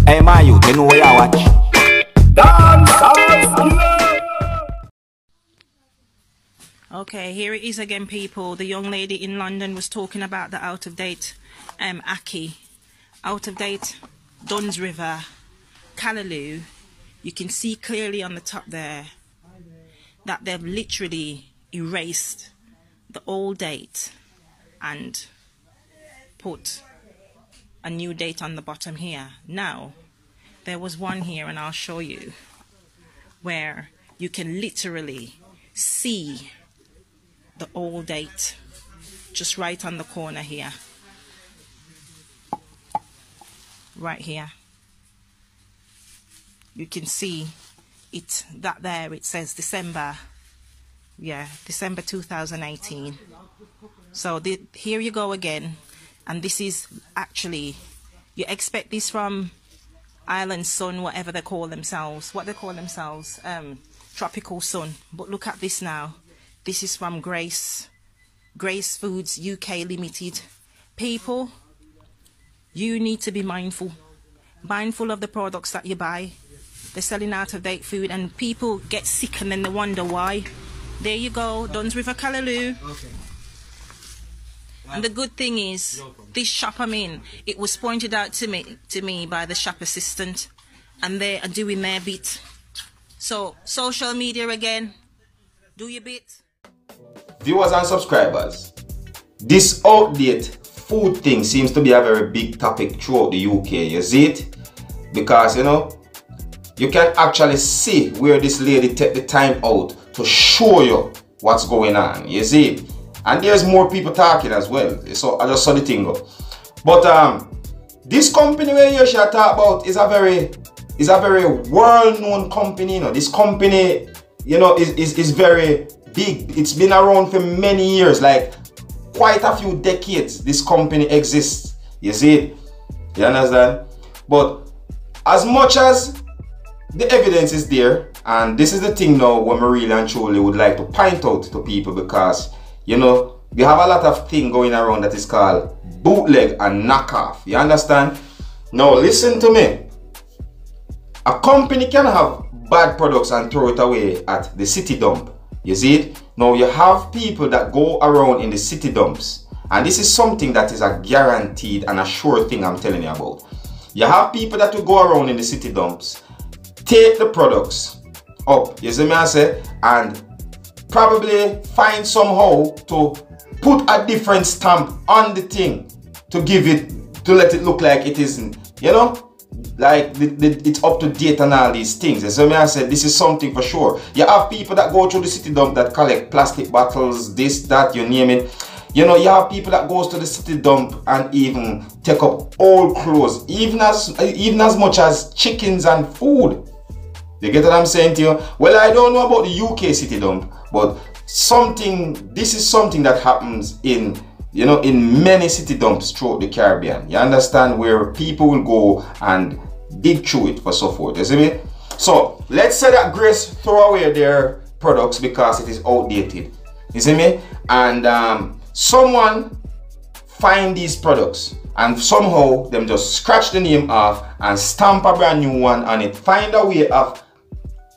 Hey, my youth, you know where you watch? Dancehall. Okay, here it is again, people. The young lady in London was talking about the out-of-date Aki. Out-of-date Duns River, Callaloo. You can see clearly on the top there that they've literally erased the old date and put a new date on the bottom here. Now, there was one here, and I'll show you, where you can literally see the old date just right on the corner here, right here. You can see it, that there it says December, yeah, December 2018. So here you go again, and this is actually, you expect this from Island Sun, whatever they call themselves, Tropical Sun. But look at this now. This is from Grace Foods UK Limited. People, you need to be mindful of the products that you buy. They're selling out of date food, and people get sick and then they wonder why. There you go, Duns River, Callaloo. Okay. And the good thing is, this shop I'm in, it was pointed out to me by the shop assistant, and they are doing their bit. So social media again, do your bit. Viewers and subscribers, this outdate food thing seems to be a very big topic throughout the UK. You see it? Because, you know, you can actually see where this lady take the time out to show you what's going on. You see it? And there's more people talking as well. So I just saw the thing go. But this company where you should talk about is a very well-known company. You know, this company, you know, is very big. It's been around for many years, like quite a few decades. This company exists. You see it? You understand? But as much as the evidence is there, and this is the thing now when we really and truly would like to point out to people, because, you know, we have a lot of thing going around that is called bootleg and knockoff. You understand? Now listen to me. A company can have bad products and throw it away at the city dump. You see it? Now you have people that go around in the city dumps, and this is something that is a guaranteed and a sure thing I'm telling you about. You have people that will go around in the city dumps, take the products up, you see me I say, and probably find somehow to put a different stamp on the thing to give it, to let it look like it isn't, you know, like it's up to date and all these things. And so me I said, this is something for sure. You have people that go through the city dump that collect plastic bottles, this, that, you name it. You know, you have people that goes to the city dump and even take up old clothes, even as much as chickens and food. You get what I'm saying to you? Well, I don't know about the UK city dump, but this is something that happens in, you know, in many city dumps throughout the Caribbean. You understand, where people will go and dig through it for so forth. You see me? So let's say that Grace throw away their products because it is outdated. You see me? And someone find these products and somehow them just scratch the name off and stamp a brand new one on it. Find a way of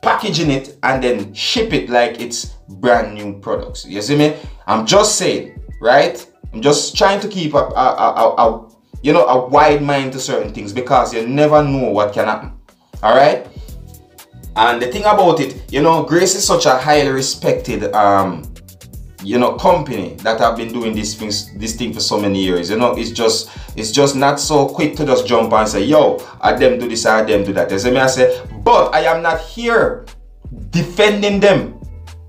packaging it and then ship it like it's brand new products. You see me? I'm just saying, right? I'm just trying to keep you know, a wide mind to certain things, because you never know what can happen. All right? And the thing about it, you know, Grace is such a highly respected you know, company that have been doing this thing for so many years. You know, it's just not so quick to just jump and say, yo, I them do this, I them do that. You see me? I say, but I am not here defending them.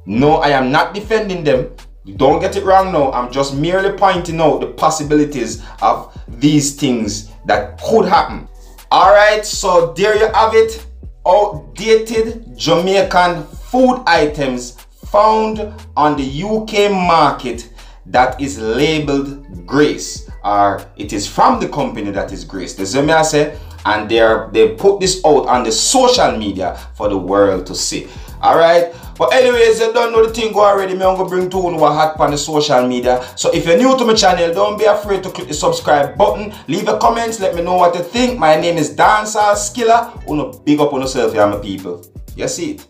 No, I am not defending them. Don't get it wrong now. I'm just merely pointing out the possibilities of these things that could happen. Alright, so there you have it. Outdated Jamaican food items found on the UK market that is labeled Grace, or it is from the company that is Grace. The same I say, and they put this out on the social media for the world to see. Alright? But anyways, you don't know the thing go already. I'm going to bring to you what hot on the social media. So if you're new to my channel, don't be afraid to click the subscribe button. Leave a comment, let me know what you think. My name is Seriousskilla. Big up on yourself, yeah, my people. You see it?